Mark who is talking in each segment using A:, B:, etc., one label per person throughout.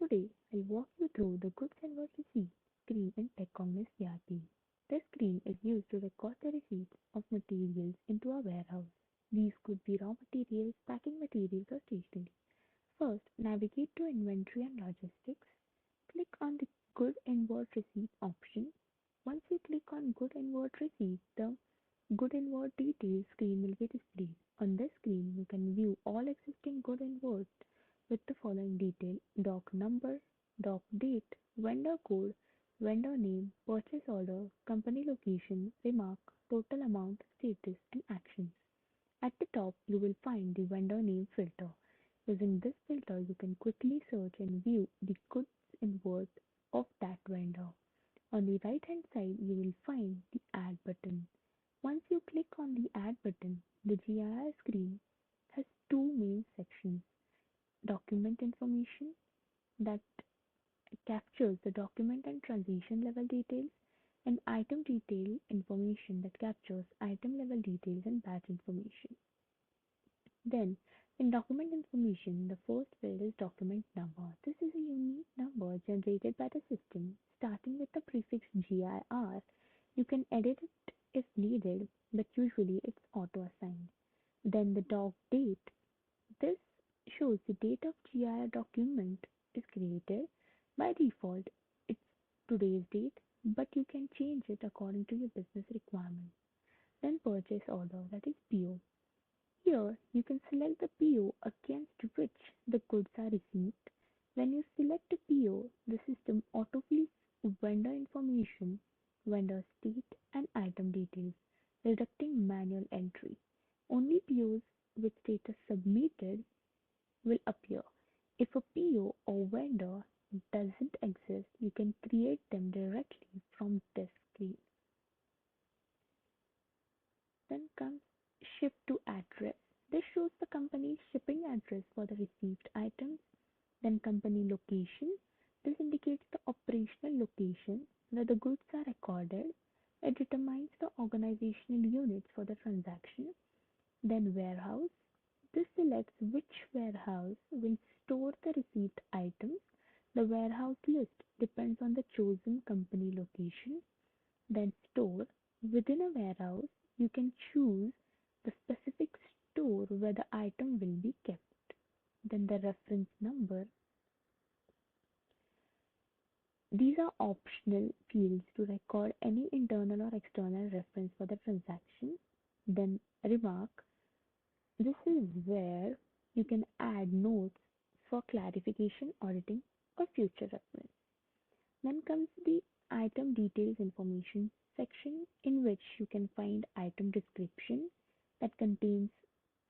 A: Today, I'll walk you through the goods and work receipt screen in TechCognics ERP. This screen is used to record the receipts of materials into a warehouse. These could be raw materials, packing materials, or stationery. First, navigate to Inventory and Logistics. Click on the Good Inward Receipt option. Once you click on Good Inward Receipt, the Good Inward Details screen will be displayed. On this screen, you can view all existing good inwards with the following detail: doc number, doc date, vendor code, vendor name, purchase order, company location, remark, total amount, status, and actions. At the top, you will find the vendor name filter. Using this filter, you can quickly search and view the goods inward of that vendor. On the right hand side, you will find the Add button. Once you click on the Add button, the GIR screen has two main sections: document information that captures the document and transition level details, and item detail information that captures item level details and batch information. Then, in document information, the first field is document number. This is a unique number generated by the system starting with the prefix GIR. You can edit it if needed, but usually it's auto-assigned. Then the doc date. This shows the date of GIR document is created. By default, it's today's date, but you can change it according to your business requirements. Then purchase order, that is PO. Here, you can select the PO against which the goods are received. When you select a PO, the system autofills vendor information, vendor state, and item details, reducing manual entry. Only POs with status submitted will appear. If a PO or vendor doesn't exist, you can create them directly from this screen. Then comes Ship to Address. This shows the company's shipping address for the received items. Then company location. This indicates the operational location where the goods are recorded. It determines the organizational units for the transaction. Then warehouse. This selects which warehouse will store the received items. The warehouse list depends on the chosen company location. Then store. Within a warehouse, you can choose the specific store where the item will be kept. Then the reference number. These are optional fields to record any internal or external reference for the transaction. Then remark. This is where you can add notes for clarification, auditing, or future reference. Then comes the item details information section, in which you can find item description that contains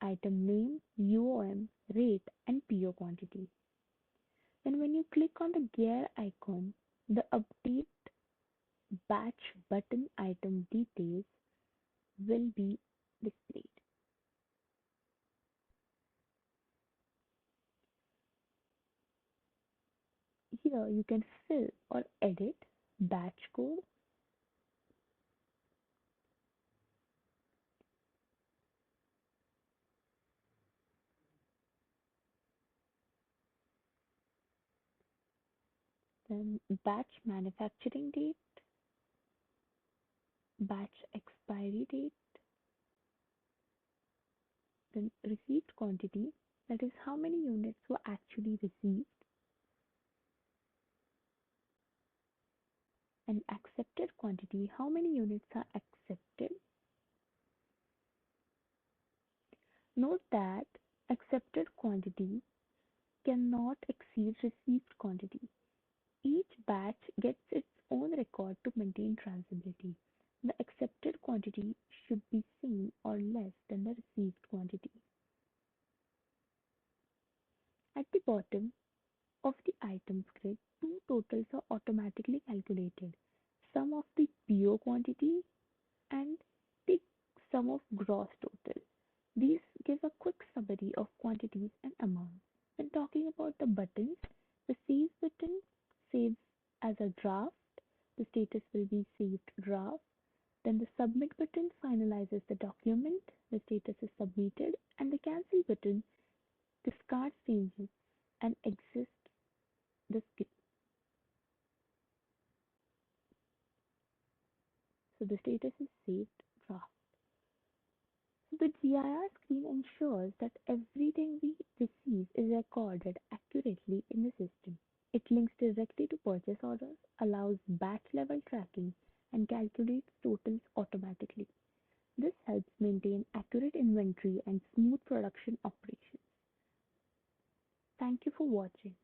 A: item name, UOM, rate, and PO quantity. Then when you click on the gear icon, the update batch button item details will be displayed. Here you can fill or edit batch code, then batch manufacturing date, batch expiry date, then received quantity, that is how many units were actually received, and accepted quantity, how many units are accepted. Note that accepted quantity cannot exceed received quantity. Each batch gets its own record to maintain traceability. The accepted quantity should be same or less than the received quantity. At the bottom of the items grid, two totals are automatically calculated: sum of the PO quantity and the sum of gross total. These give a quick summary of quantities and amounts. When talking about the buttons, the Save button saves as a draft. The status will be saved draft. Then the Submit button finalizes the document. The status is submitted. And the Cancel button discards changes and exits the the status is saved draft. So the GIR screen ensures that everything we receive is recorded accurately in the system. It links directly to purchase orders, allows batch level tracking, and calculates totals automatically. This helps maintain accurate inventory and smooth production operations. Thank you for watching.